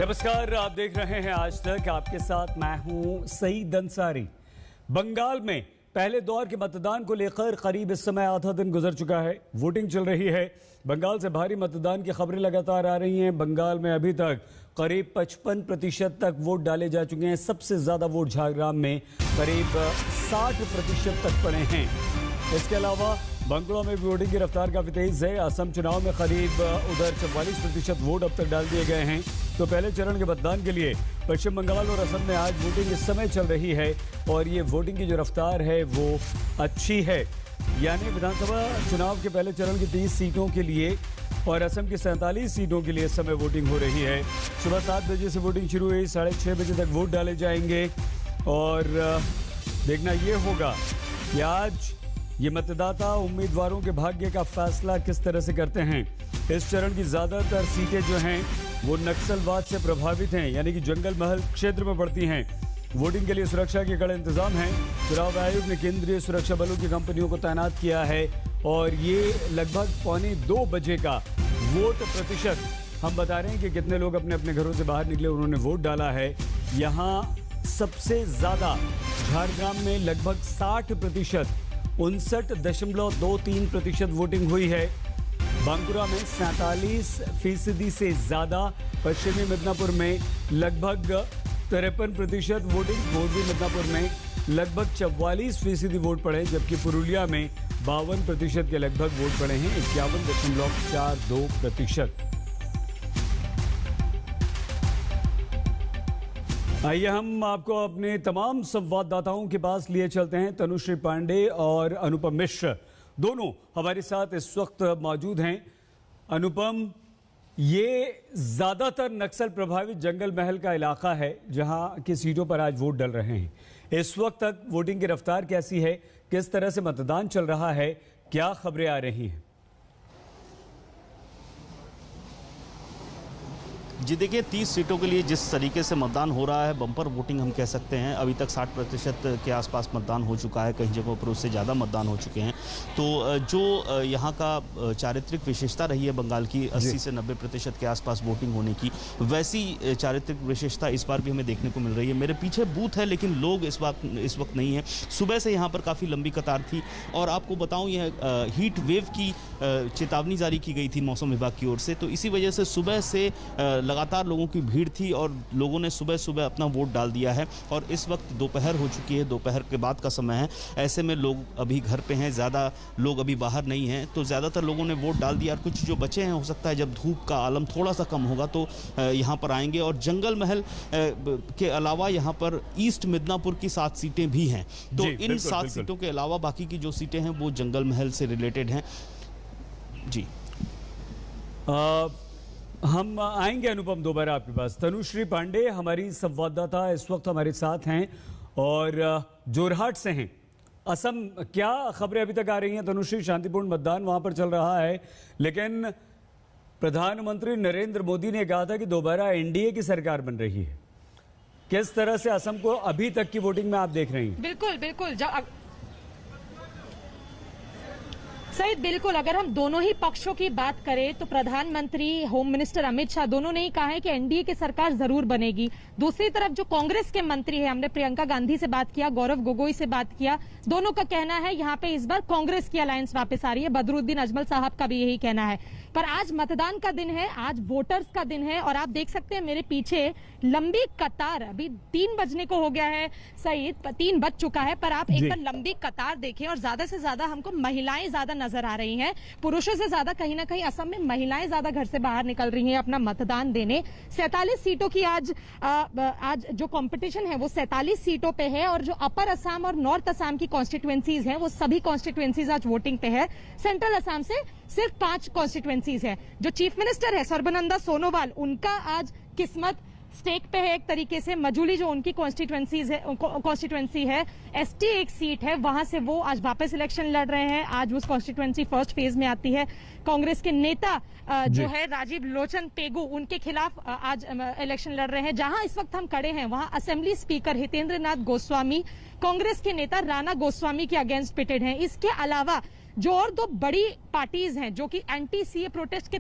नमस्कार, आप देख रहे हैं आज तक। आपके साथ मैं हूं सईद अंसारी। बंगाल में पहले दौर के मतदान को लेकर करीब इस समय आधा दिन गुजर चुका है। वोटिंग चल रही है। बंगाल से भारी मतदान की खबरें लगातार आ रही हैं। बंगाल में अभी तक करीब 55% तक वोट डाले जा चुके हैं। सबसे ज्यादा वोट झारग्राम में करीब 60% तक पड़े हैं। इसके अलावा बांकुड़ा में भी वोटिंग की रफ्तार काफी तेज है। असम चुनाव में करीब उधर 44% वोट अब तक डाल दिए गए हैं। तो पहले चरण के मतदान के लिए पश्चिम बंगाल और असम में आज वोटिंग इस समय चल रही है और ये वोटिंग की जो रफ्तार है वो अच्छी है। यानी विधानसभा चुनाव के पहले चरण की 30 सीटों के लिए और असम की 47 सीटों के लिए इस समय वोटिंग हो रही है। सुबह 7 बजे से वोटिंग शुरू हुई, 6:30 बजे तक वोट डाले जाएंगे और देखना ये होगा कि आज ये मतदाता उम्मीदवारों के भाग्य का फैसला किस तरह से करते हैं। इस चरण की ज्यादातर सीटें जो हैं वो नक्सलवाद से प्रभावित हैं, यानी कि जंगल महल क्षेत्र में पड़ती हैं। वोटिंग के लिए सुरक्षा के कड़े इंतजाम हैं। चुनाव आयोग ने केंद्रीय सुरक्षा बलों की कंपनियों को तैनात किया है और ये लगभग 1:45 बजे का वोट प्रतिशत हम बता रहे हैं कि कितने लोग अपने अपने घरों से बाहर निकले, उन्होंने वोट डाला है। यहाँ सबसे ज्यादा झारग्राम में लगभग 60%, 59.23% वोटिंग हुई है। बांकुड़ा में 47% से ज्यादा, पश्चिमी मिदनापुर में लगभग 53% वोटिंग, पूर्वी मिदनापुर में लगभग 44% वोट पड़े, जबकि पुरुलिया में 52% के लगभग वोट पड़े हैं, 51.42%। आइए हम आपको अपने तमाम संवाददाताओं के पास लिए चलते हैं। तनुश्री पांडे और अनुपम मिश्र दोनों हमारे साथ इस वक्त मौजूद हैं। अनुपम, ये ज्यादातर नक्सल प्रभावित जंगल महल का इलाका है जहां की सीटों पर आज वोट डल रहे हैं। इस वक्त तक वोटिंग की रफ्तार कैसी है, किस तरह से मतदान चल रहा है, क्या खबरें आ रही हैं? जी देखिए, 30 सीटों के लिए जिस तरीके से मतदान हो रहा है, बम्पर वोटिंग हम कह सकते हैं। अभी तक 60% के आसपास मतदान हो चुका है, कई जगहों पर उससे ज़्यादा मतदान हो चुके हैं। तो जो यहाँ का चारित्रिक विशेषता रही है बंगाल की 80 से 90% के आसपास वोटिंग होने की, वैसी चारित्रिक विशेषता इस बार भी हमें देखने को मिल रही है। मेरे पीछे बूथ है लेकिन लोग इस वक्त नहीं है। सुबह से यहाँ पर काफ़ी लंबी कतार थी और आपको बताऊँ, यह हीट वेव की चेतावनी जारी की गई थी मौसम विभाग की ओर से। तो इसी वजह से सुबह से लगातार लोगों की भीड़ थी और लोगों ने सुबह सुबह अपना वोट डाल दिया है। और इस वक्त दोपहर हो चुकी है, दोपहर के बाद का समय है। ऐसे में लोग अभी घर पे हैं, ज़्यादा लोग अभी बाहर नहीं हैं। तो ज़्यादातर लोगों ने वोट डाल दिया और कुछ जो बचे हैं, हो सकता है जब धूप का आलम थोड़ा सा कम होगा तो यहाँ पर आएंगे। और जंगल महल के अलावा यहाँ पर ईस्ट मिदनापुर की 7 सीटें भी हैं। तो इन 7 सीटों के अलावा बाकी की जो सीटें हैं वो जंगल महल से रिलेटेड हैं। जी हम आएंगे अनुपम दोबारा आपके पास। तनुश्री पांडे हमारी संवाददाता इस वक्त हमारे साथ हैं और जोरहाट से हैं। असम, क्या खबरें अभी तक आ रही हैं? तनुश्री, शांतिपूर्ण मतदान वहां पर चल रहा है, लेकिन प्रधानमंत्री नरेंद्र मोदी ने कहा था कि दोबारा एनडीए की सरकार बन रही है। किस तरह से असम को अभी तक की वोटिंग में आप देख रही हैं? बिल्कुल बिल्कुल सईद, बिल्कुल। अगर हम दोनों ही पक्षों की बात करें तो प्रधानमंत्री, होम मिनिस्टर अमित शाह दोनों ने ही कहा है कि एनडीए की सरकार जरूर बनेगी। दूसरी तरफ जो कांग्रेस के मंत्री है, हमने प्रियंका गांधी से बात किया, गौरव गोगोई से बात किया, दोनों का कहना है यहाँ पे इस बार कांग्रेस की अलायंस वापस आ रही है। बदरुद्दीन अजमल साहब का भी यही कहना है। पर आज मतदान का दिन है, आज वोटर्स का दिन है और आप देख सकते हैं मेरे पीछे लंबी कतार। अभी 3 बजने को हो गया है सईद, 3 बज चुका है, पर आप एक बार लंबी कतार देखें और ज्यादा से ज्यादा हमको महिलाएं ज्यादा नजर आ रही हैं। पुरुषों से ज्यादा कहीं ना कहीं असम में महिलाएं ज्यादा घर से बाहर निकल रही हैं अपना मतदान देने। 47 सीटों की आज जो कंपटीशन है वो 47 सीटों पे है और जो अपर असम और नॉर्थ असम की कॉन्स्टिट्युएंसीज हैं वो सभी कॉन्स्टिट्युएंसीज आज वोटिंग पे है। सेंट्रल असम से सिर्फ 5 कॉन्स्टिट्युएंसीज है। जो चीफ मिनिस्टर है सर्बानंद सोनोवाल, उनका आज किस्मत स्टेक पे है एक तरीके से। मजूली जो उनकी कॉन्स्टिट्युएंसी है, एसटी एक सीट है, वहां से वो आज वापस इलेक्शन लड़ रहे हैं। आज उस कॉन्स्टिट्युएंसी फर्स्ट फेज में आती है। कांग्रेस के नेता जो है राजीव लोचन पेगू, उनके खिलाफ आज इलेक्शन लड़ रहे हैं। जहां इस वक्त हम खड़े हैं वहां असेंबली स्पीकर हितेंद्र नाथ गोस्वामी कांग्रेस के नेता राणा गोस्वामी के अगेंस्ट पिटेड हैं। इसके अलावा जो और दो बड़ी पार्टीज हैं जो कि एंटी सीए प्रोटेस्ट के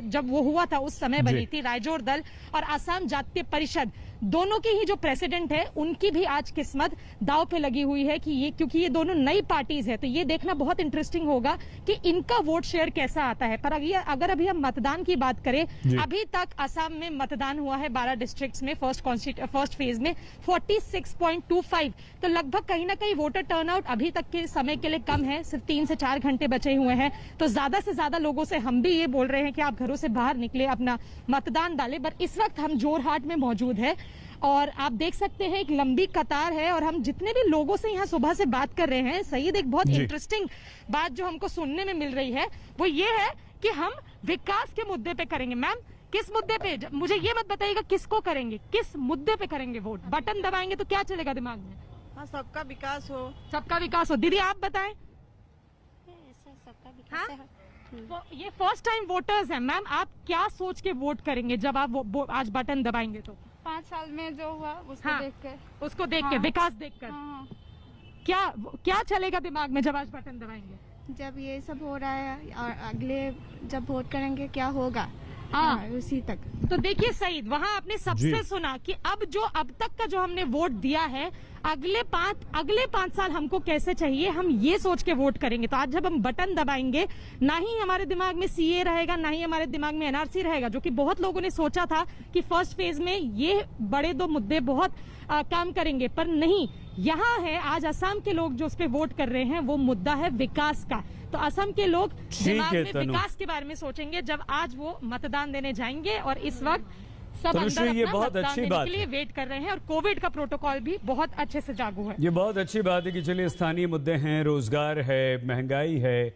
जब वो हुआ था उस समय बनी थी, रायजोर दल और असम जातीय परिषद, दोनों के ही जो प्रेसिडेंट है उनकी भी आज किस्मत दांव पे लगी हुई है कि ये, क्योंकि ये दोनों नई पार्टीज है, तो ये देखना बहुत इंटरेस्टिंग होगा कि इनका वोट शेयर कैसा आता है। पर अगर अभी हम मतदान की बात करें, अभी तक असम में मतदान हुआ है 12 डिस्ट्रिक्ट्स में फर्स्ट फेज में 46.25, तो लगभग कहीं ना कहीं वोटर टर्नआउट अभी तक के समय के लिए कम है, सिर्फ 3 से 4 घंटे बचे हुए हैं। तो ज्यादा से ज्यादा लोगों से हम भी ये बोल रहे हैं कि आप घरों से बाहर निकले, अपना मतदान डालें। पर इस वक्त हम जोरहाट में मौजूद है और आप देख सकते हैं एक लंबी कतार है और हम जितने भी लोगों से यहाँ सुबह से बात कर रहे हैं, सईद, एक बहुत इंटरेस्टिंग बात जो हमको सुनने में मिल रही है वो ये है कि हम विकास के मुद्दे पे करेंगे। मैम, किस मुद्दे पे? मुझे ये मत बताइएगा किसको करेंगे, किस मुद्दे पे करेंगे वोट? बटन दबाएंगे तो क्या चलेगा दिमाग में? हाँ, सबका विकास हो। सबका विकास हो। दीदी आप बताएं। सबका विकास है। तो ये फर्स्ट टाइम वोटर्स हैं मैम, आप क्या सोच के वोट करेंगे जब आप आज बटन दबाएंगे? तो 5 साल में जो हुआ उसको देख के विकास देखकर क्या चलेगा दिमाग में जब आज बटन दबाएंगे? जब ये सब हो रहा है और अगले जब वोट करेंगे क्या होगा, उसी तक। तो देखिए सईद, वहाँ आपने सबसे सुना कि अब तक का जो हमने वोट दिया है, अगले 5 साल हमको कैसे चाहिए, हम ये सोच के वोट करेंगे। तो आज जब हम बटन दबाएंगे, ना ही हमारे दिमाग में सीए रहेगा, ना ही हमारे दिमाग में एनआरसी रहेगा, जो कि बहुत लोगों ने सोचा था कि फर्स्ट फेज में ये बड़े 2 मुद्दे बहुत काम करेंगे, पर नहीं। यहाँ है आज असम के लोग जो उस पर वोट कर रहे हैं, वो मुद्दा है विकास का। तो असम के लोग दिमाग में विकास के बारे में सोचेंगे जब आज वो मतदान देने जाएंगे। और इस वक्त सब अंदर ये बहुत मतदान अच्छी देने बात के लिए वेट कर रहे हैं और कोविड का प्रोटोकॉल भी बहुत अच्छे से लागू है। ये बहुत अच्छी बात है कि चलिए स्थानीय मुद्दे हैं, रोजगार है, महंगाई है,